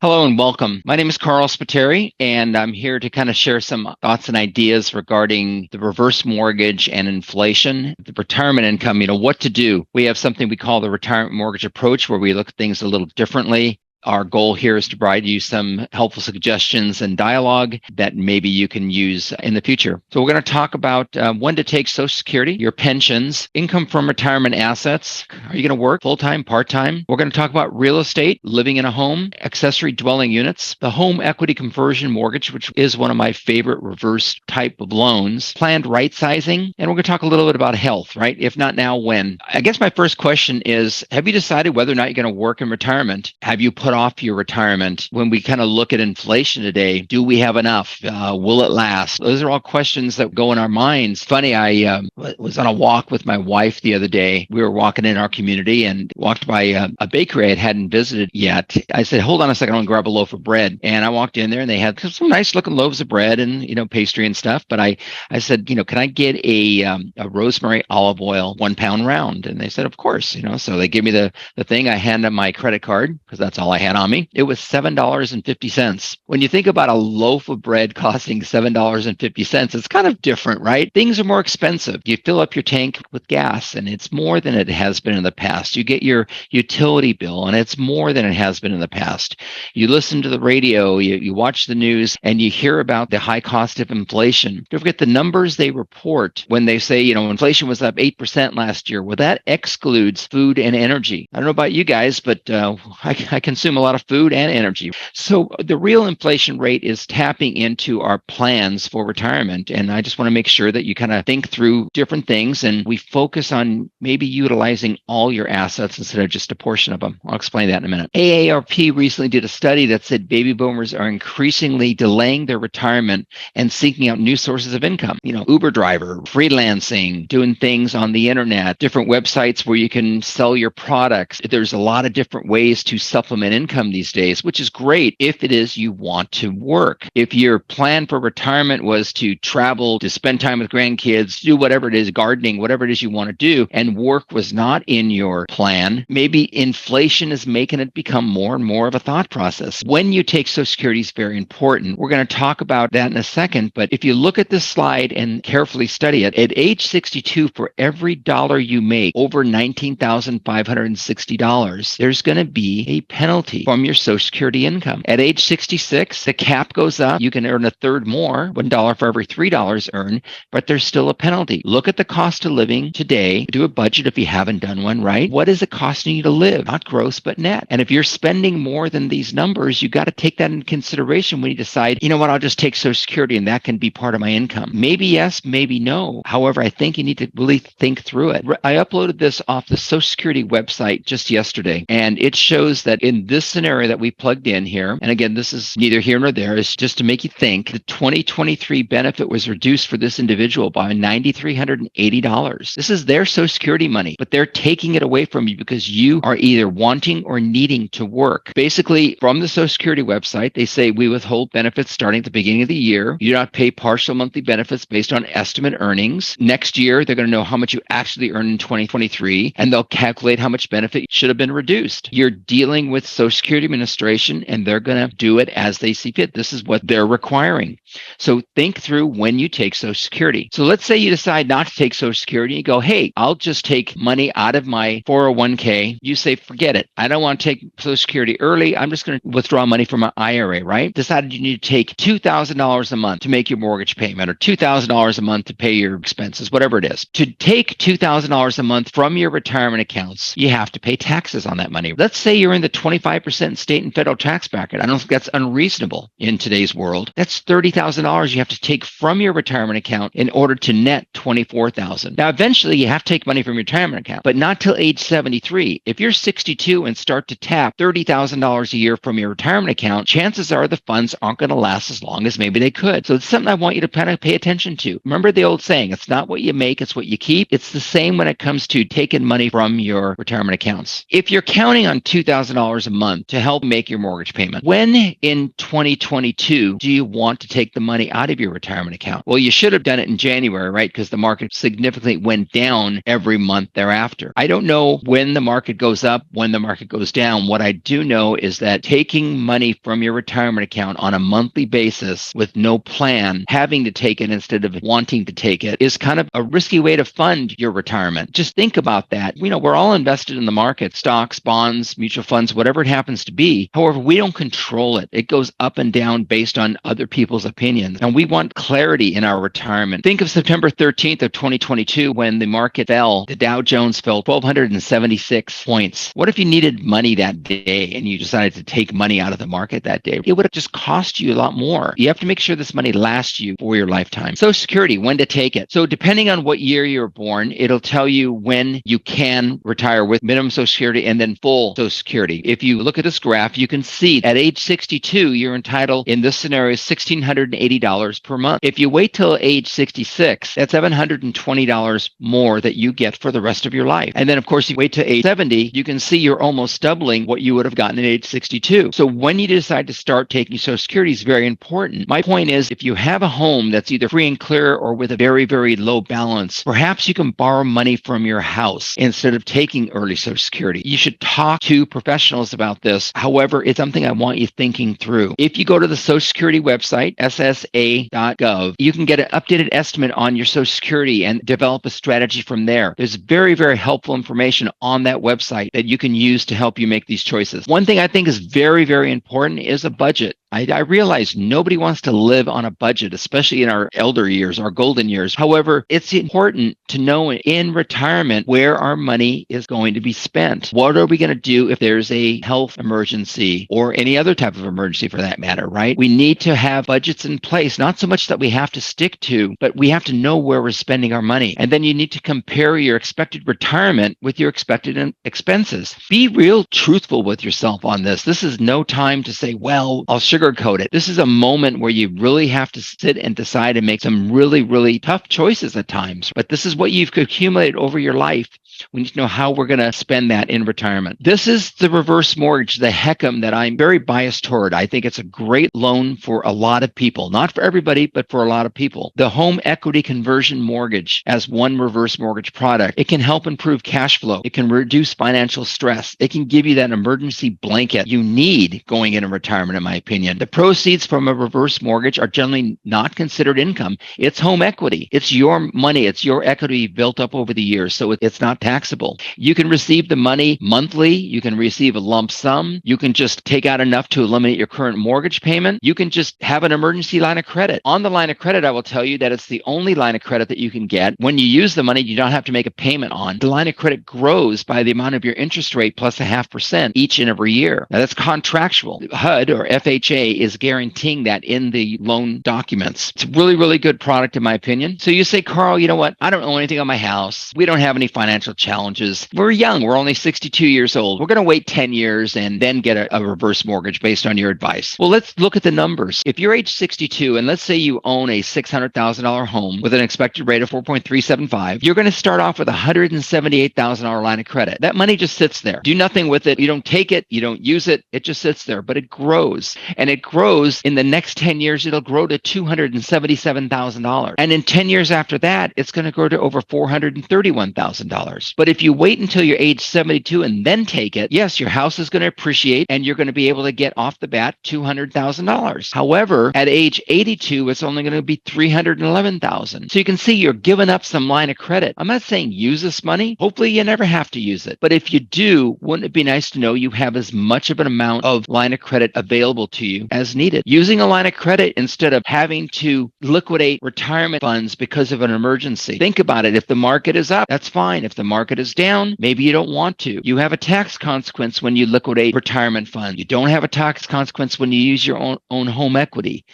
Hello and welcome. My name is Carl Spiteri, and I'm here to kind of share some thoughts and ideas regarding the reverse mortgage and inflation, the retirement income, what to do. We have something we call the retirement mortgage approach, where we look at things a little differently. Our goal here is to provide you some helpful suggestions and dialogue that maybe you can use in the future. So we're going to talk about when to take Social Security, your pensions, income from retirement assets. Are you going to work full-time, part-time? We're going to talk about real estate, living in a home, accessory dwelling units, the home equity conversion mortgage, which is one of my favorite reverse type of loans, planned right sizing, and we're going to talk a little bit about health, right? If not now, when? I guess my first question is, have you decided whether or not you're going to work in retirement? Have you put off your retirement? When we kind of look at inflation today, do we have enough? Will it last? Those are all questions that go in our minds. Funny, I was on a walk with my wife the other day. We were walking in our community and walked by a bakery I hadn't visited yet. I said, hold on a second, I'm going to grab a loaf of bread. And I walked in there and they had some nice looking loaves of bread and, pastry and stuff. But I said, can I get a rosemary olive oil 1 pound round? And they said, of course, so they give me the thing. I hand them my credit card because that's all I had on me. It was $7.50. When you think about a loaf of bread costing $7.50, it's kind of different, right? Things are more expensive. You fill up your tank with gas and it's more than it has been in the past. You get your utility bill and it's more than it has been in the past. You listen to the radio, you watch the news, and you hear about the high cost of inflation. Don't forget the numbers they report when they say, inflation was up 8% last year. Well, that excludes food and energy. I don't know about you guys, but I consume a lot of food and energy. So the real inflation rate is tapping into our plans for retirement. And I just want to make sure that you kind of think through different things and we focus on maybe utilizing all your assets instead of just a portion of them. I'll explain that in a minute. AARP recently did a study that said baby boomers are increasingly delaying their retirement and seeking out new sources of income. Uber driver, freelancing, doing things on the internet, different websites where you can sell your products. There's a lot of different ways to supplement income these days, which is great if it is you want to work. If your plan for retirement was to travel, to spend time with grandkids, do whatever it is, gardening, whatever it is you want to do, and work was not in your plan, maybe inflation is making it become more and more of a thought process. When you take Social Security is very important. We're going to talk about that in a second, but if you look at this slide and carefully study it, at age 62, for every dollar you make over $19,560, there's going to be a penalty from your Social Security income. At age 66, the cap goes up. You can earn a third more, $1 for every $3 earned, but there's still a penalty. Look at the cost of living today. Do a budget if you haven't done one, right? What is it costing you to live? Not gross, but net. And if you're spending more than these numbers, you got to take that into consideration when you decide, I'll just take Social Security and that can be part of my income. Maybe yes, maybe no. However, I think you need to really think through it. I uploaded this off the Social Security website just yesterday, and it shows that in this scenario that we plugged in here, and again, this is neither here nor there, it's just to make you think, the 2023 benefit was reduced for this individual by $9,380. This is their Social Security money, but they're taking it away from you because you are either wanting or needing to work. Basically, from the Social Security website, they say we withhold benefits starting at the beginning of the year. You do not pay partial monthly benefits based on estimate earnings. Next year, they're going to know how much you actually earn in 2023, and they'll calculate how much benefit should have been reduced. You're dealing with Social Security Administration, and they're going to do it as they see fit. This is what they're requiring. So think through when you take Social Security. So let's say you decide not to take Social Security. You go, hey, I'll just take money out of my 401k. You say, forget it. I don't want to take Social Security early. I'm just going to withdraw money from my IRA, right? Decided you need to take $2,000 a month to make your mortgage payment or $2,000 a month to pay your expenses, whatever it is. To take $2,000 a month from your retirement accounts, you have to pay taxes on that money. Let's say you're in the 25% state and federal tax bracket. I don't think that's unreasonable in today's world. That's $30,000 you have to take from your retirement account in order to net $24,000. Now, eventually you have to take money from your retirement account, but not till age 73. If you're 62 and start to tap $30,000 a year from your retirement account, chances are the funds aren't going to last as long as maybe they could. So it's something I want you to kind of pay attention to. Remember the old saying, it's not what you make, it's what you keep. It's the same when it comes to taking money from your retirement accounts. If you're counting on $2,000 a month to help make your mortgage payment. When in 2022 do you want to take the money out of your retirement account? Well, you should have done it in January, right? Because the market significantly went down every month thereafter. I don't know when the market goes up, when the market goes down. What I do know is that taking money from your retirement account on a monthly basis with no plan, having to take it instead of wanting to take it, is kind of a risky way to fund your retirement. Just think about that. We're all invested in the market, stocks, bonds, mutual funds, whatever it happens to be. However, we don't control it. It goes up and down based on other people's opinions. And we want clarity in our retirement. Think of September 13th of 2022 when the market fell. The Dow Jones fell 1,276 points. What if you needed money that day and you decided to take money out of the market that day? It would have just cost you a lot more. You have to make sure this money lasts you for your lifetime. Social Security, when to take it. So depending on what year you were born, it'll tell you when you can retire with minimum Social Security and then full Social Security. If you look at this graph, you can see at age 62, you're entitled in this scenario $1,680 per month. If you wait till age 66, that's $720 more that you get for the rest of your life. And then of course you wait to age 70, you can see you're almost doubling what you would have gotten at age 62. So when you decide to start taking Social Security is very important. My point is, if you have a home that's either free and clear or with a very, very low balance, perhaps you can borrow money from your house instead of taking early Social Security. You should talk to professionals about this. However, it's something I want you thinking through. If you go to the Social Security website, ssa.gov, you can get an updated estimate on your Social Security and develop a strategy from there. There's very, very helpful information on that website that you can use to help you make these choices. One thing I think is very, very important is a budget. I realize nobody wants to live on a budget, especially in our elder years, our golden years. However, it's important to know in retirement where our money is going to be spent. What are we going to do if there's a health emergency or any other type of emergency for that matter, right? We need to have budgets in place, not so much that we have to stick to, but we have to know where we're spending our money. And then you need to compare your expected retirement with your expected expenses. Be real truthful with yourself on this. This is no time to say, well, I'll sugarcoat it. This is a moment where you really have to sit and decide and make some really, really tough choices at times. But this is what you've accumulated over your life. We need to know how we're going to spend that in retirement. This is the reverse mortgage, the HECM, that I'm very biased toward. I think it's a great loan for a lot of people, not for everybody, but for a lot of people. The home equity conversion mortgage as one reverse mortgage product. It can help improve cash flow. It can reduce financial stress. It can give you that emergency blanket you need going into retirement, in my opinion. The proceeds from a reverse mortgage are generally not considered income. It's home equity. It's your money. It's your equity built up over the years. So it's not taxable. You can receive the money monthly. You can receive a lump sum. You can just take out enough to eliminate your current mortgage payment. You can just have an emergency line of credit. On the line of credit, I will tell you that it's the only line of credit that you can get. When you use the money, you don't have to make a payment on. The line of credit grows by the amount of your interest rate plus 0.5% each and every year. Now that's contractual. HUD or FHA is guaranteeing that in the loan documents. It's a really, really good product in my opinion. So you say, Carl, you know what? I don't own anything on my house. We don't have any financial challenges. We're young. We're only 62 years old. We're going to wait 10 years and then get a reverse mortgage based on your advice. Well, let's look at the numbers. If you're age 62 and let's say you own a $600,000 home with an expected rate of 4.375, you're going to start off with a $178,000 line of credit. That money just sits there. Do nothing with it. You don't take it. You don't use it. It just sits there, but it grows. And it grows in the next 10 years, it'll grow to $277,000. And in 10 years after that, it's going to grow to over $431,000. But if you wait until you're age 72 and then take it, yes, your house is going to appreciate and you're going to be able to get off the bat $200,000. However, at age 82, it's only going to be $311,000. So you can see you're giving up some line of credit. I'm not saying use this money. Hopefully you never have to use it. But if you do, wouldn't it be nice to know you have as much of an amount of line of credit available to you as needed? Using a line of credit instead of having to liquidate retirement funds because of an emergency. Think about it. If the market is up, that's fine. If the market is down, maybe you don't want to. You have a tax consequence when you liquidate retirement funds. You don't have a tax consequence when you use your own home equity.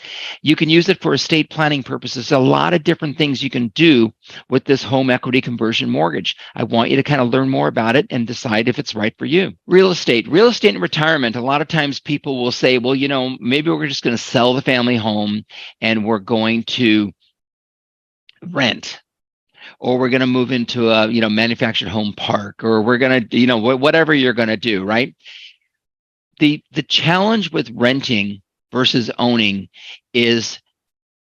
You can use it for estate planning purposes. A lot of different things you can do with this home equity conversion mortgage. I want you to kind of learn more about it and decide if it's right for you. Real estate in retirement. A lot of times people will say, well, you know, maybe we're just going to sell the family home and we're going to rent. Or we're going to move into a, manufactured home park, or we're going to, whatever you're going to do, right? The challenge with renting versus owning is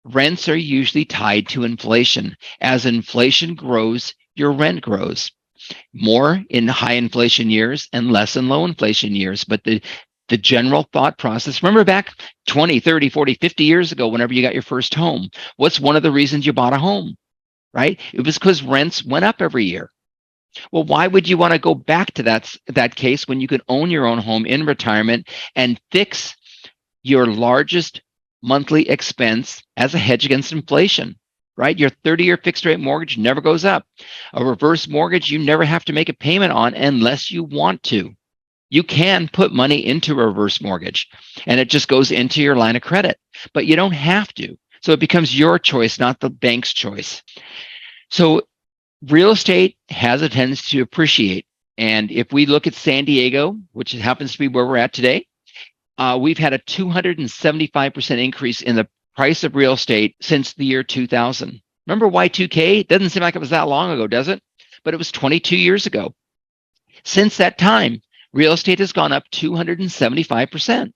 rents are usually tied to inflation. As inflation grows, your rent grows. More in high inflation years and less in low inflation years. But the general thought process, remember back 20, 30, 40, 50 years ago, whenever you got your first home, what's one of the reasons you bought a home, right? It was because rents went up every year. Well, why would you want to go back to that case when you could own your own home in retirement and fix your largest monthly expense as a hedge against inflation, right? Your 30-year fixed rate mortgage never goes up. A reverse mortgage, you never have to make a payment on unless you want to. You can put money into a reverse mortgage and it just goes into your line of credit, but you don't have to. So it becomes your choice, not the bank's choice. So real estate has a tendency to appreciate. And if we look at San Diego, which happens to be where we're at today, we've had a 275% increase in the price of real estate since the year 2000. Remember Y2K? It doesn't seem like it was that long ago, does it? But it was 22 years ago. Since that time, real estate has gone up 275%.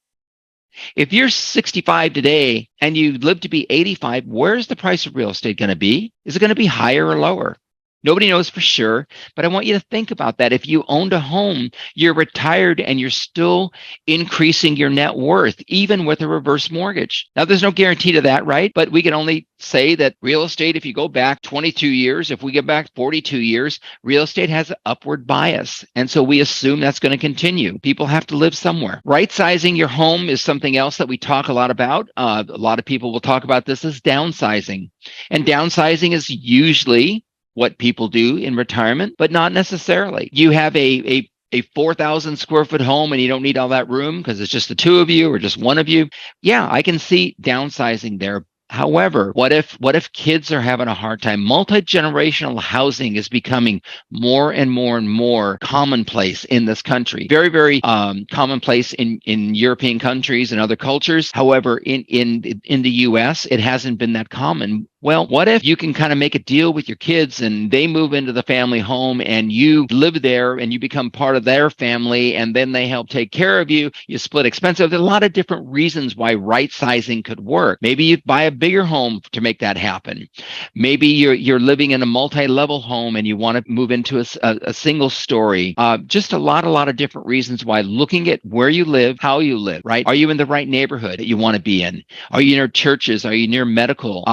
If you're 65 today and you live to be 85, where's the price of real estate going to be? Is it going to be higher or lower? Nobody knows for sure, but I want you to think about that. If you owned a home, you're retired and you're still increasing your net worth, even with a reverse mortgage. Now, there's no guarantee to that, right? But we can only say that real estate, if you go back 22 years, if we get back 42 years, real estate has an upward bias. And so we assume that's going to continue. People have to live somewhere. Right sizing your home is something else that we talk a lot about. A lot of people will talk about this as downsizing. And downsizing is usually what people do in retirement, but not necessarily. You have a 4,000 square foot home and you don't need all that room because it's just the two of you or just one of you. Yeah, I can see downsizing there. However, what if kids are having a hard time? Multi-generational housing is becoming more and more and more commonplace in this country. Very, very commonplace in European countries and other cultures. However, in the US, it hasn't been that common. Well, what if you can kind of make a deal with your kids and they move into the family home and you live there and you become part of their family and then they help take care of you, you split expenses. There's a lot of different reasons why right sizing could work. Maybe you buy a bigger home to make that happen. Maybe you're living in a multi-level home and you want to move into a single story. Just a lot of different reasons why looking at where you live, how you live, right? Are you in the right neighborhood that you want to be in? Are you near churches? Are you near medical?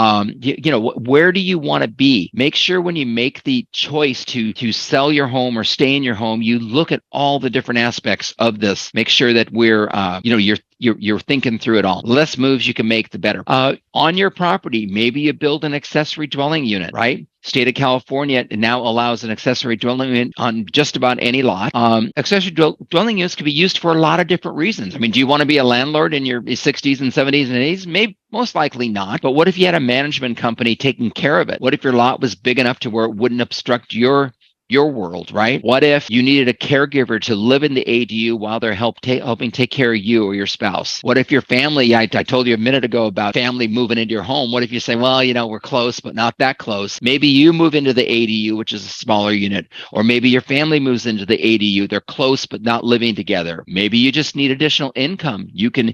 Where do you want to be? Make sure when you make the choice to sell your home or stay in your home, you look at all the different aspects of this. Make sure that you're thinking through it all. The less moves you can make, the better. On your property, maybe you build an accessory dwelling unit, right? State of California now allows an accessory dwelling unit on just about any lot. Accessory dwelling units can be used for a lot of different reasons. I mean, do you want to be a landlord in your 60s and 70s and 80s? Maybe, most likely not. But what if you had a management company taking care of it? What if your lot was big enough to where it wouldn't obstruct your world, right? What if you needed a caregiver to live in the ADU while they're helping take care of you or your spouse? What if your family, I told you a minute ago about family moving into your home. What if you say, well, we're close, but not that close. Maybe you move into the ADU, which is a smaller unit, or maybe your family moves into the ADU. They're close, but not living together. Maybe you just need additional income. You can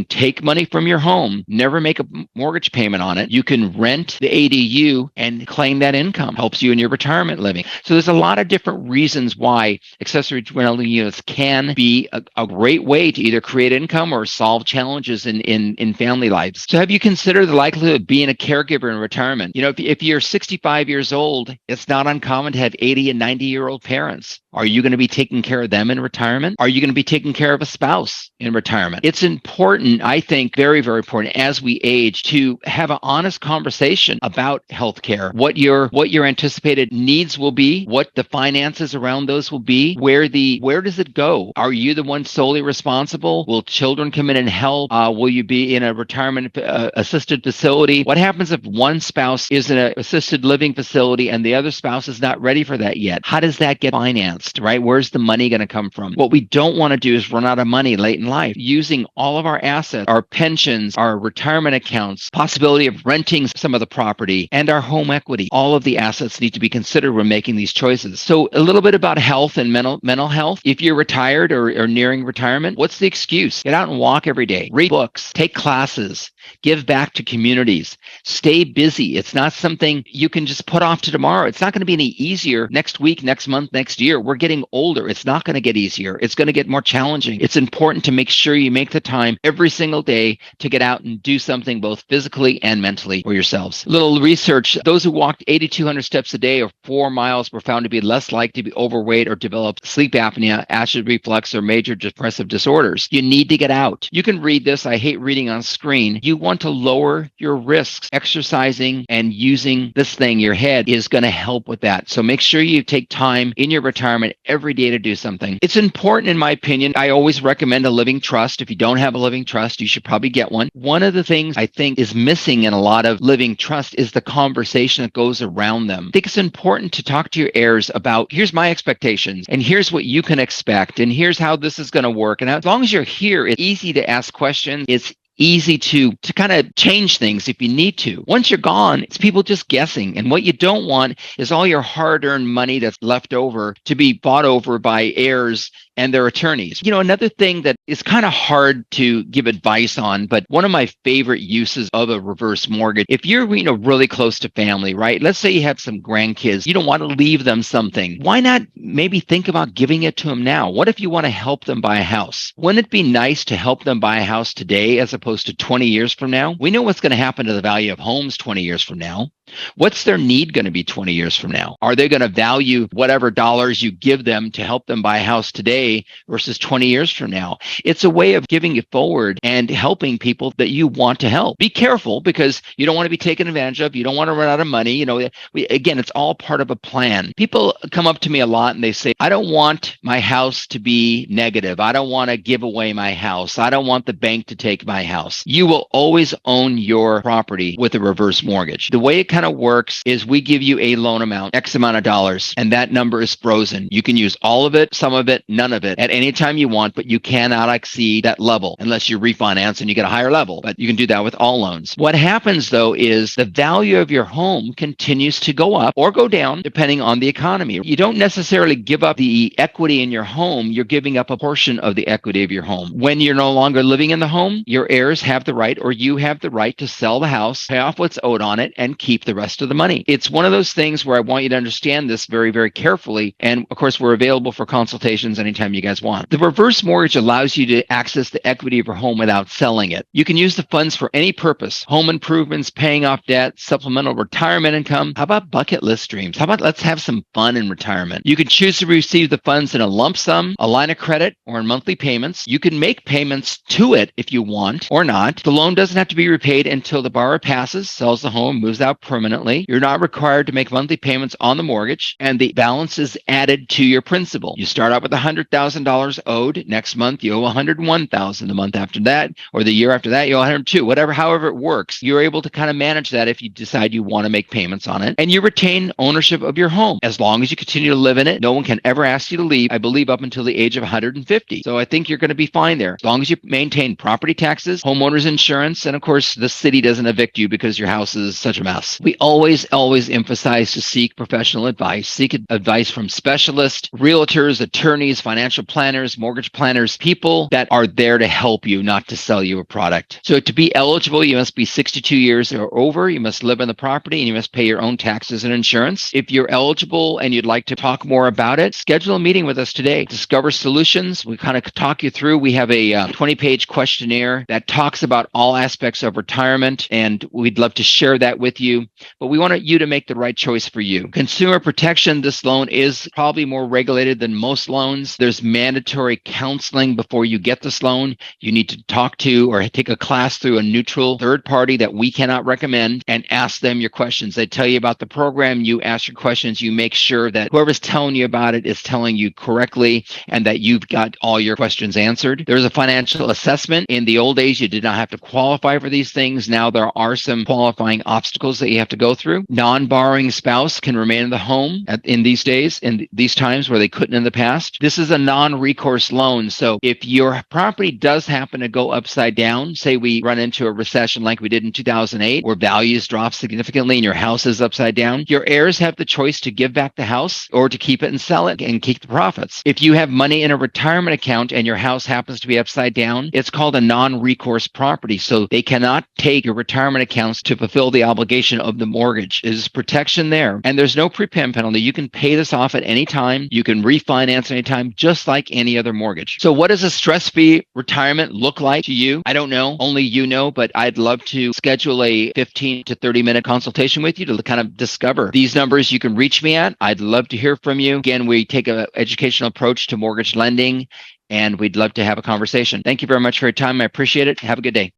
take money from your home, never make a mortgage payment on it. You can rent the ADU and claim that income. Helps you in your retirement living. So there's a lot of different reasons why accessory dwelling units can be a great way to either create income or solve challenges in family lives. So have you considered the likelihood of being a caregiver in retirement? If you're 65 years old, it's not uncommon to have 80 and 90-year-old parents. Are you going to be taking care of them in retirement? Are you going to be taking care of a spouse in retirement? It's important, I think, very, very important as we age to have an honest conversation about healthcare, what your anticipated needs will be, what the finances around those will be, where does it go? Are you the one solely responsible? Will children come in and help? Will you be in a retirement assisted facility? What happens if one spouse is in an assisted living facility and the other spouse is not ready for that yet? How does that get financed, right? Where's the money going to come from? What we don't want to do is run out of money late in life. Using all of our assets, our pensions, our retirement accounts, possibility of renting some of the property, and our home equity. All of the assets need to be considered when making these choices. choices. So a little bit about health and mental health. If you're retired or nearing retirement, what's the excuse? Get out and walk every day, read books, take classes, give back to communities, stay busy. It's not something you can just put off to tomorrow. It's not going to be any easier next week, next month, next year. We're getting older. It's not going to get easier. It's going to get more challenging. It's important to make sure you make the time every single day to get out and do something both physically and mentally for yourselves. Little research, those who walked 8,200 steps a day or 4 miles were found to be less likely to be overweight or develop sleep apnea, acid reflux, or major depressive disorders. You need to get out. You can read this. I hate reading on screen. You want to lower your risks. Exercising and using this thing, your head, is going to help with that. So make sure you take time in your retirement every day to do something. It's important, in my opinion. I always recommend a living trust. If you don't have a living trust, you should probably get one. One of the things I think is missing in a lot of living trust is the conversation that goes around them. I think it's important to talk to your heirs about, here's my expectations, and here's what you can expect, and here's how this is going to work. And as long as you're here, it's easy to ask questions. It's easy to kind of change things if you need to. Once you're gone, it's people just guessing. And what you don't want is all your hard-earned money that's left over to be bought over by heirs and their attorneys. Another thing that is kind of hard to give advice on, but one of my favorite uses of a reverse mortgage, if you're really close to family, right? Let's say you have some grandkids, you don't want to leave them something. Why not maybe think about giving it to them now? What if you want to help them buy a house? Wouldn't it be nice to help them buy a house today as opposed to 20 years from now? We know what's going to happen to the value of homes 20 years from now. What's their need going to be 20 years from now? Are they going to value whatever dollars you give them to help them buy a house today versus 20 years from now? It's a way of giving it forward and helping people that you want to help. Be careful because you don't want to be taken advantage of. You don't want to run out of money. Again, it's all part of a plan. People come up to me a lot and they say, I don't want my house to be negative. I don't want to give away my house. I don't want the bank to take my house. You will always own your property with a reverse mortgage. The way it kind of works is we give you a loan amount, X amount of dollars, and that number is frozen. You can use all of it, some of it, none of it at any time you want, but you cannot exceed that level unless you refinance and you get a higher level. But you can do that with all loans. What happens though is the value of your home continues to go up or go down depending on the economy. You don't necessarily give up the equity in your home. You're giving up a portion of the equity of your home. When you're no longer living in the home, your heirs have the right, or you have the right, to sell the house, pay off what's owed on it, and keep the rest of the money. It's one of those things where I want you to understand this very, very carefully. And of course, we're available for consultations anytime you guys want. The reverse mortgage allows you to access the equity of your home without selling it. You can use the funds for any purpose: home improvements, paying off debt, supplemental retirement income. How about bucket list dreams? How about let's have some fun in retirement? You can choose to receive the funds in a lump sum, a line of credit, or in monthly payments. You can make payments to it if you want or not. The loan doesn't have to be repaid until the borrower passes, sells the home, moves out permanently. You're not required to make monthly payments on the mortgage, and the balance is added to your principal. You start out with $100,000 owed. Next month, you owe $101,000. The month after that, or the year after that, you owe $102,000. However it works, you're able to kind of manage that if you decide you want to make payments on it, and you retain ownership of your home as long as you continue to live in it. No one can ever ask you to leave, I believe, up until the age of 150. So I think you're going to be fine there as long as you maintain property taxes, homeowners insurance, and of course, the city doesn't evict you because your house is such a mess. We always emphasize to seek professional advice. Seek advice from specialists, realtors, attorneys, financial planners, mortgage planners, people that are there to help you, not to sell you a product. So to be eligible, you must be 62 years or over. You must live on the property, and you must pay your own taxes and insurance. If you're eligible and you'd like to talk more about it, schedule a meeting with us today. Discover Solutions. We kind of talk you through. We have a 20-page questionnaire that talks about all aspects of retirement, and we'd love to share that with you. But we want you to make the right choice for you. Consumer protection, this loan is probably more regulated than most loans. There's mandatory counseling before you get this loan. You need to talk to or take a class through a neutral third party that we cannot recommend and ask them your questions. They tell you about the program, you ask your questions, you make sure that whoever's telling you about it is telling you correctly and that you've got all your questions answered. There's a financial assessment. In the old days, you did not have to qualify for these things. Now there are some qualifying obstacles that you have to go through. Non-borrowing spouse can remain in the home in these days, in these times where they couldn't in the past. This is a non-recourse loan. So if your property does happen to go upside down, say we run into a recession like we did in 2008, where values drop significantly and your house is upside down, your heirs have the choice to give back the house or to keep it and sell it and keep the profits. If you have money in a retirement account and your house happens to be upside down, it's called a non-recourse property. So they cannot take your retirement accounts to fulfill the obligation of the mortgage. There's protection there. And there's no prepayment penalty. You can pay this off at any time. You can refinance anytime, just like any other mortgage. So what does a stress-free retirement look like to you? I don't know. Only you know, but I'd love to schedule a 15 to 30-minute consultation with you to kind of discover these numbers you can reach me at. I'd love to hear from you. Again, we take an educational approach to mortgage lending, and we'd love to have a conversation. Thank you very much for your time. I appreciate it. Have a good day.